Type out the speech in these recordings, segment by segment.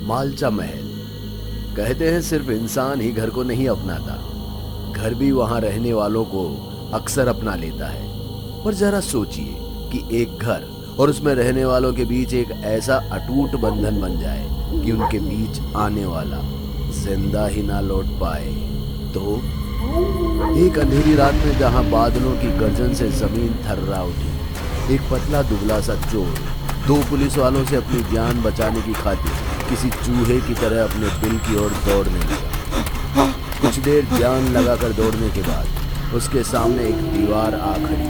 मालचा महल। कहते हैं सिर्फ इंसान ही घर को नहीं अपनाता, घर भी वहां रहने वालों को अक्सर अपना लेता है। पर जरा सोचिए कि एक घर और उसमें रहने वालों के बीच एक ऐसा अटूट बंधन बन जाए कि उनके बीच आने वाला जिंदा ही ना लौट पाए तो। एक अंधेरी रात में जहां बादलों की गर्जन से जमीन थर्रा उठी, एक पतला दुबला सा चोर दो पुलिस वालों से अपनी जान बचाने की खातिर किसी चूहे की तरह अपने दिल की ओर दौड़ने लगा। कुछ देर जान लगाकर दौड़ने के बाद उसके सामने एक दीवार आ खड़ी,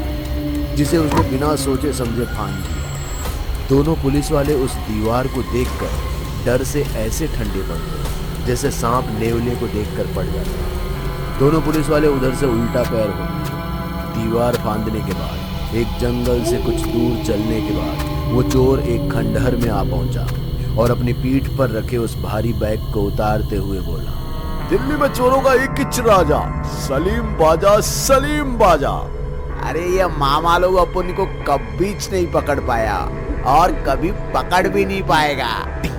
जिसे उसने बिना सोचे समझे फांद दिया। दोनों पुलिस वाले उस दीवार को देखकर डर से ऐसे ठंडे पड़ गए जैसे सांप नेवले को देखकर पड़ जाता। दोनों पुलिस वाले उधर से उल्टा पैर हो गए। दीवार फांदने के बाद एक जंगल से कुछ दूर चलने के बाद वो चोर एक खंडहर में आ पहुंचा और अपनी पीठ पर रखे उस भारी बैग को उतारते हुए बोला, दिल्ली में चोरों का एक किच राजा, सलीम बाजा, सलीम बाजा। अरे ये मामा लोग अपन को कभी नहीं पकड़ पाया और कभी पकड़ भी नहीं पाएगा। टिक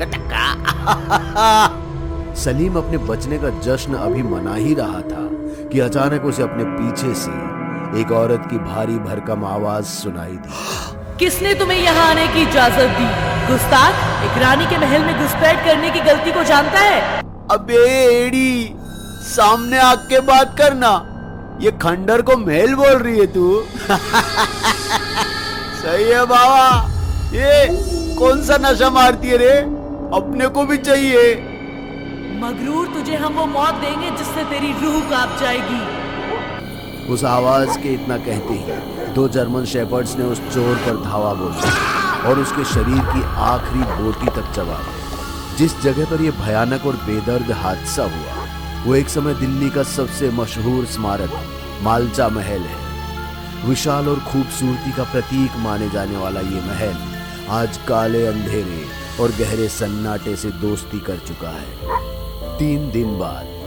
टका। सलीम अपने बचने का जश्न अभी मना ही रहा था कि अचानक उसे अपने पीछे से एक औरत की भारी भरकम आवाज सुनाई दी। किसने तुम्हें यहाँ आने की इजाजत दी? गुस्ताख, एक रानी के महल में घुसपैठ करने की गलती को जानता है? अबे एड़ी, सामने आके बात करना। ये खंडर को महल बोल रही है तू? सही है बाबा, ये कौन सा नशा मारती है रे? अपने को भी चाहिए। मगरूर, तुझे हम वो मौत देंगे जिससे तेरी रूह कांप जाएगी। उस आवाज के इतना कहते ही दो जर्मन शेपर्ड्स ने उस चोर पर धावा बोला और उसके शरीर की आखिरी बोटी तक चबा गए। जिस जगह पर यह भयानक और बेदर्द हादसा हुआ वो एक समय दिल्ली का सबसे मशहूर स्मारक मालचा महल है। विशाल और खूबसूरती का प्रतीक माने जाने वाला ये महल आज काले अंधेरे और गहरे सन्नाटे से दोस्ती कर चुका है। 3 दिन बाद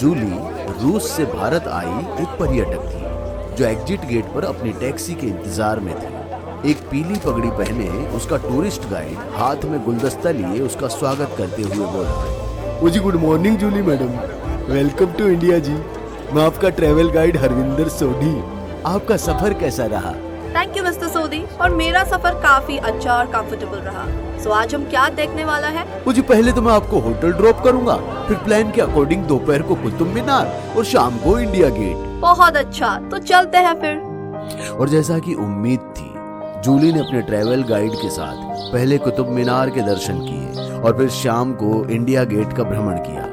जूली रूस से भारत आई एक पर्यटक थी जो एग्जिट गेट पर अपनी टैक्सी के इंतजार में थी। एक पीली पगड़ी पहने उसका टूरिस्ट गाइड हाथ में गुलदस्ता लिए उसका स्वागत करते हुए बोला, जी good morning Julie madam, welcome to India जी। मैं आपका ट्रैवल गाइड हरविंदर सोडी। आपका सफर कैसा रहा? थैंक यू मिस्टर सोडी, और मेरा सफर काफी अच्छा और कंफर्टेबल रहा। सो आज हम क्या देखने वाला है? जी पहले तो मैं आपको होटल ड्रॉप करूंगा, फिर प्लान के अकॉर्डिंग दोपहर को कुतुब मीनार और शाम को इंडिया गेट। बहुत अच्छा, तो चलते हैं फिर। और जैसा कि उम्मीद थी, जूली ने अपने ट्रैवल गाइड के साथ पहले कुतुब मीनार के दर्शन किए और फिर शाम को इंडिया गेट का भ्रमण किया।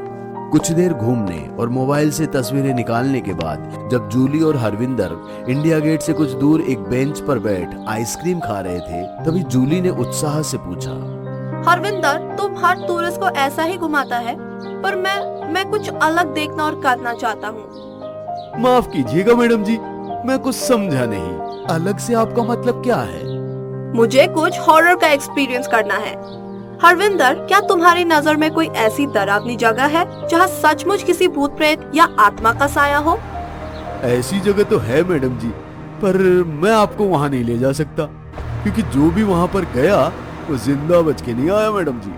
कुछ देर घूमने और मोबाइल से तस्वीरें निकालने के बाद जब जूली और हरविंदर इंडिया गेट से कुछ दूर एक बेंच पर बैठ आइसक्रीम खा रहे थे, तभी जूली ने उत्साह से पूछा, हरविंदर, तुम हर टूरिस्ट को ऐसा ही घुमाता है, पर मैं कुछ अलग देखना और करना चाहता हूँ। माफ कीजिएगा मैडम जी, मैं कुछ समझा नहीं। अलग से आपका मतलब क्या है? मुझे कुछ हॉरर का एक्सपीरियंस करना है। हरविंदर, क्या तुम्हारी नजर में कोई ऐसी डरावनी जगह है जहाँ सचमुच किसी भूत प्रेत या आत्मा का साया हो? ऐसी जगह तो है मैडम जी, पर मैं आपको वहाँ नहीं ले जा सकता क्योंकि जो भी वहाँ पर गया वो जिंदा बच के नहीं आया मैडम जी।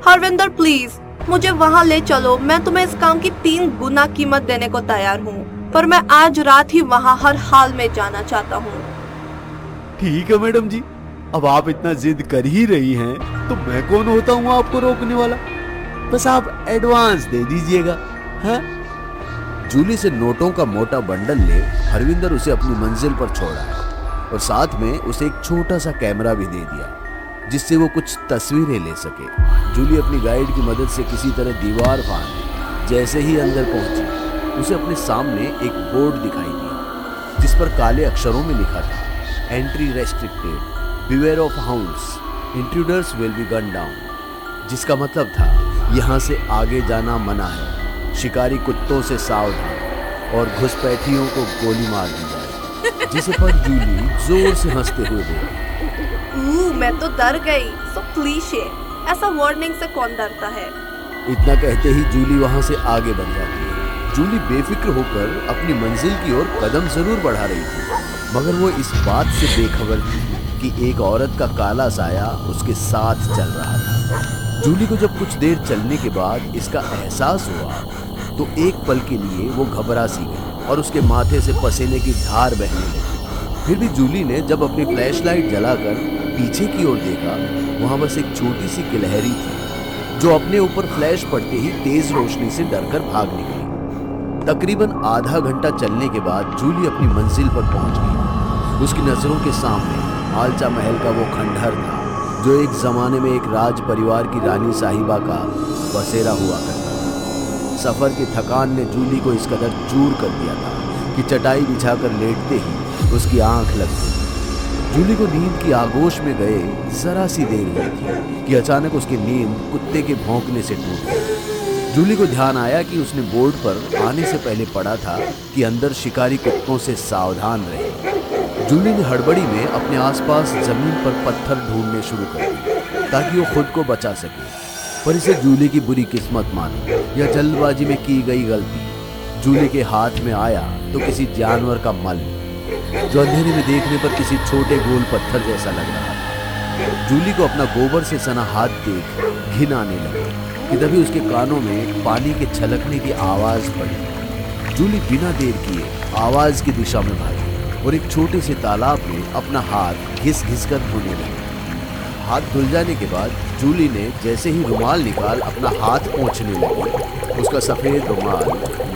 हरविंदर प्लीज, मुझे वहाँ ले चलो। मैं तुम्हें इस काम की 3 गुना कीमत देने को तैयार हूँ, पर मैं आज रात ही वहाँ हर हाल में जाना चाहता हूँ। ठीक है मैडम जी, अब आप इतना जिद कर ही रही हैं तो मैं कौन होता हूँ आपको रोकने वाला। बस आप एडवांस दे दीजिएगा। हाँ? जूली से नोटों का मोटा बंडल ले हरविंदर उसे अपनी मंजिल पर छोड़ा और साथ में उसे एक छोटा सा कैमरा भी दे दिया जिससे वो कुछ तस्वीरें ले सके। जूली अपनी गाइड की मदद से किसी तरह दीवार फांद जैसे ही अंदर पहुंची, उसे अपने सामने एक बोर्ड दिखाई दिया जिस पर काले अक्षरों में लिखा था, entry restricted, beware of hounds, intruders will be gun down. जिसका मतलब था यहाँ से आगे जाना मना है, शिकारी कुत्तों से सावधान और घुसपैठियों को गोली मार दी जाए। जिसे पर जूली जोर से हंसते हुए बोली, मैं तो डर गई। सो क्लीशे, ऐसा वार्निंग से कौन डरता है? इतना कहते ही जूली वहाँ से आगे बढ़ जाती है। जूली बेफिक्र होकर अपनी मंजिल की ओर कदम जरूर बढ़ा रही थी, मगर वो इस बात से बेखबर थी कि एक औरत का काला साया उसके साथ चल रहा था। जूली को जब कुछ देर चलने के बाद इसका एहसास हुआ तो एक पल के लिए वो घबरा सी गई और उसके माथे से पसीने की धार बहने लगी। फिर भी जूली ने जब अपनी फ्लैशलाइट जलाकर पीछे की ओर देखा, वहां बस एक छोटी सी गिलहरी थी जो अपने ऊपर फ्लैश पड़ते ही तेज रोशनी से डरकर भाग निकली। तकरीबन आधा घंटा चलने के बाद जूली अपनी मंजिल पर पहुंच गई। उसकी नजरों के सामने आलचा महल का वो खंडहर था जो एक जमाने में एक राज परिवार की रानी साहिबा का बसेरा हुआ करता था। सफर की थकान ने जूली को इस कदर चूर कर दिया था कि चटाई बिछाकर लेटते ही उसकी आंख लग गई। जूली को नींद की आगोश में गए जरा सी देर हुई थी कि अचानक उसकी नींद कुत्ते के भौंकने से टूट गई। जूली को ध्यान आया कि उसने बोर्ड पर आने से पहले पढ़ा था कि अंदर शिकारी कुत्तों से सावधान रहे। जूली ने हड़बड़ी में अपने आसपास जमीन पर पत्थर ढूंढने शुरू कर दिए ताकि वो खुद को बचा सके, पर इसे जूली की बुरी किस्मत मानो या जल्दबाजी में की गई गलती। जूली के हाथ में आया तो किसी जानवर का मल जो अंधेरे में देखने पर किसी छोटे गोल पत्थर जैसा लग रहा था। जूली को अपना गोबर से सना हाथ देख घिन आने लगे कि तभी उसके कानों में पानी के छलकने की आवाज पड़ी। जूली बिना देर किए आवाज की दिशा में भागी और एक छोटे से तालाब में अपना हाथ घिस घिस कर धोने लगी। हाथ धुल जाने के बाद जूली ने जैसे ही रुमाल निकाल अपना हाथ पोंछने लगी, उसका सफेद रुमाल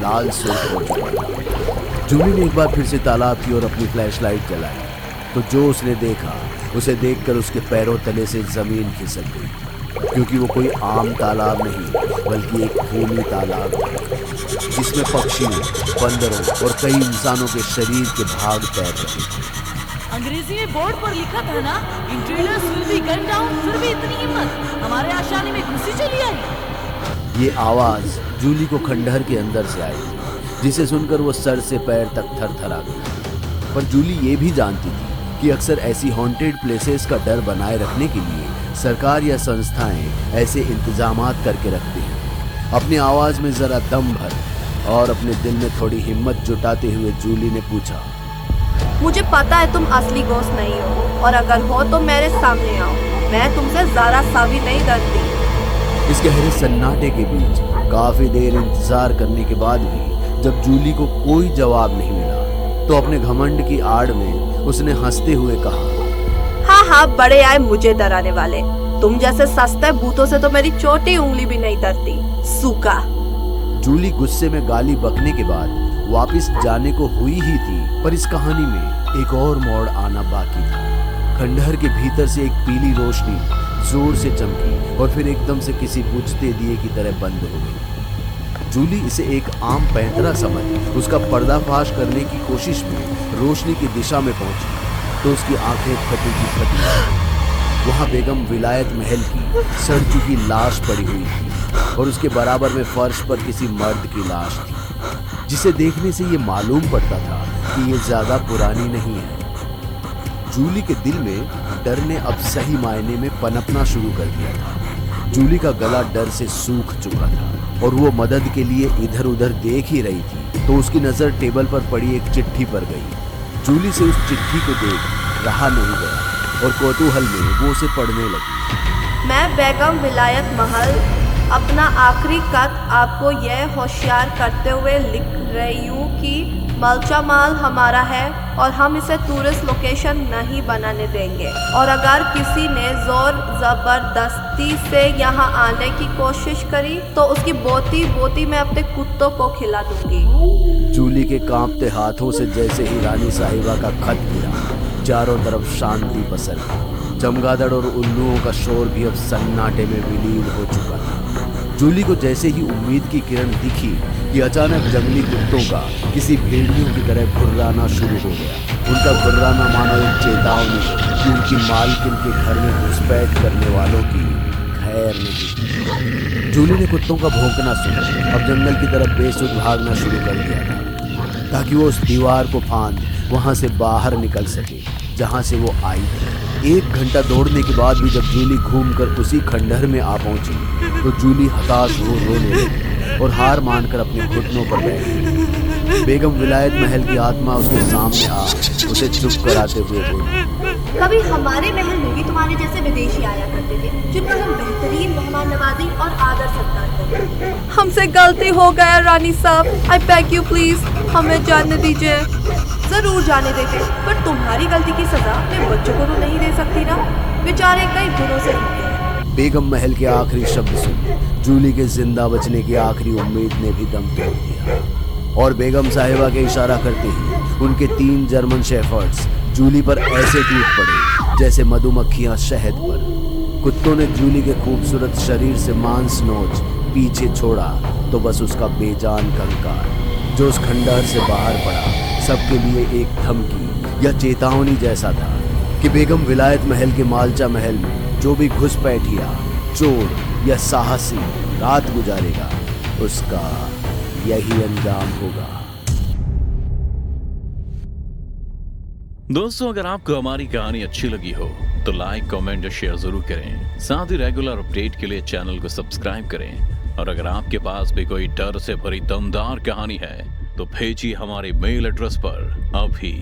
लाल सुर्ख हो चुका था। जूली ने एक बार फिर से तालाब की ओर अपनी फ्लैशलाइट जलाई तो जो उसने देखा उसे देखकर उसके पैरों तले से जमीन खिसक गई, क्योंकि वो कोई आम तालाब नहीं बल्कि एक खूनी तालाब था जिसमें पक्षियों, बंदरों और कई इंसानों के शरीर के भाग तैर रहे थे। अंग्रेजी में बोर्ड पर लिखा था ना, intruders will be gun down, फिर भी इतनी हिम्मत, हमारे आशानी में घुसी चली आई। ये आवाज जूली को खंडहर के अंदर से आई, जिसे सुनकर वो सर से पैर तक थरथरा गई। पर जूली ये भी जानती थी कि अक्सर ऐसी हॉन्टेड प्लेसेस का डर बनाए रखने के लिए सरकार या संस्थाएं ऐसे इंतजामात करके रखती हैं। अपनी आवाज में जरा दम भर और अपने दिल में थोड़ी हिम्मत जुटाते हुए जूली ने पूछा, मुझे पता है तुम असली घोस्ट नहीं हो, और अगर हो तो मेरे सामने आओ, मैं तुमसे जरा सा भी नहीं डरती। इस गहरे सन्नाटे के बीच काफी देर इंतजार करने के बाद भी जब जूली को कोई जवाब नहीं मिला तो अपने घमंड की आड़ में उसने हंसते हुए कहा, हाँ बड़े आए मुझे डराने वाले, तुम जैसे सस्ते भूतों से तो मेरी छोटी उंगली भी नहीं डरती, सूखा। जूली गुस्से में गाली बकने के बाद वापस जाने को हुई ही थी, पर इस कहानी में एक और मोड़ आना बाकी था। खंडहर के भीतर से एक पीली रोशनी जोर से चमकी और फिर एकदम से किसी बुझते दिए की तरह बंद हो गई। जूली इसे एक आम पैंतरा समझ उसका पर्दाफाश करने की कोशिश में रोशनी की दिशा में पहुंची तो उसकी आंखें फटी की फटी। वहां बेगम विलायत महल की सड़ चुकी लाश पड़ी हुई थी और उसके बराबर में फर्श पर किसी मर्द की लाश थी, जिसे देखने से ये मालूम पड़ता था कि ये ज्यादा पुरानी नहीं है। जूली के दिल में डर ने अब सही मायने में पनपना शुरू कर दिया था। जूली का गला डर से सूख चुका था और वो मदद के लिए इधर उधर देख ही रही थी तो उसकी नजर टेबल पर पड़ी एक चिट्ठी पर गई। जूली से उस चिट्ठी को देख रहा नहीं गया और कौतूहल में वो उसे पढ़ने लगी। मैं बेगम विलायत महल अपना आखिरी खत आपको यह होशियार करते हुए लिख रही हूँ कि मलचा माल हमारा है और हम इसे टूरिस्ट लोकेशन नहीं बनाने देंगे, और अगर किसी ने जोर जबरदस्ती से यहाँ आने की कोशिश करी तो उसकी बोती बोती मैं अपने कुत्तों को खिला दूंगी। जूली के कांपते हाथों से जैसे ही रानी साहिबा का खत गिरा, चारों तरफ शांति पसर गई। चमगादड़ और उल्लुओं का शोर भी अब सन्नाटे में विलीन हो चुका था। जूली को जैसे ही उम्मीद की किरण दिखी कि अचानक जंगली कुत्तों का किसी भेड़ियों की तरह घुर्राना शुरू हो गया। उनका घुर्राना मानो एक चेतावनी कि उनकी मालकिन के घर में घुसपैठ करने वालों की खैर नहीं। जूली ने कुत्तों का भौंकना सुना, अब जंगल की तरफ बेसुध भागना शुरू कर दिया था ताकि वो उस दीवार को फांद वहां से बाहर निकल सके जहां से वो आई थी। 1 घंटा दौड़ने के बाद भी जब जूली घूमकर उसी खंडहर में आ पहुंची तो जूली हताश हो रोने लगी और हार मानकर अपने घुटनों पर बैठ गई। बेगम विलायत महल की आत्मा उसके सामने आ उसे चुप कराते हुए बोली, कभी हमारे महल में भी तुम्हारे जैसे विदेशी आया करते थे जिनका हम बेहतरीन मेहमान नवाजी और आदर सत्कार करते। हमसे गलती हो गया रानी साहब, आई बेग यू प्लीज हमें जाने दीजिए। जरूर जाने देते, पर तुम्हारी गलती की सजा अपने बच्चों को तो नहीं दे सकती ना, बेचारे कई दिनों से भूखे हैं। बेगम महल के आखिरी शब्द सुन जूली के जिंदा बचने की आखिरी उम्मीद ने भी दम तोड़ दिया और बेगम साहिबा के इशारा करते ही उनके 3 जर्मन शेफर्ड्स जूली पर ऐसे टूट पड़े जैसे मधुमक्खियां शहद पर। कुत्तों ने जूली के खूबसूरत शरीर से मांस नोच पीछे छोड़ा तो बस उसका बेजान कंकाल जो उस खंडहर से बाहर पड़ा सबके लिए एक धमकी या चेतावनी जैसा था कि बेगम विलायत महल के मालचा महल में जो भी घुसपैठिया, चोर या साहसी रात गुजारेगा उसका यही अंजाम होगा। दोस्तों, अगर आपको हमारी कहानी अच्छी लगी हो तो लाइक, कमेंट और शेयर जरूर करें। साथ ही रेगुलर अपडेट के लिए चैनल को सब्सक्राइब करें और अगर आपके पास भी कोई डर से भरी दमदार कहानी है तो भेजिए हमारे मेल एड्रेस पर अभी।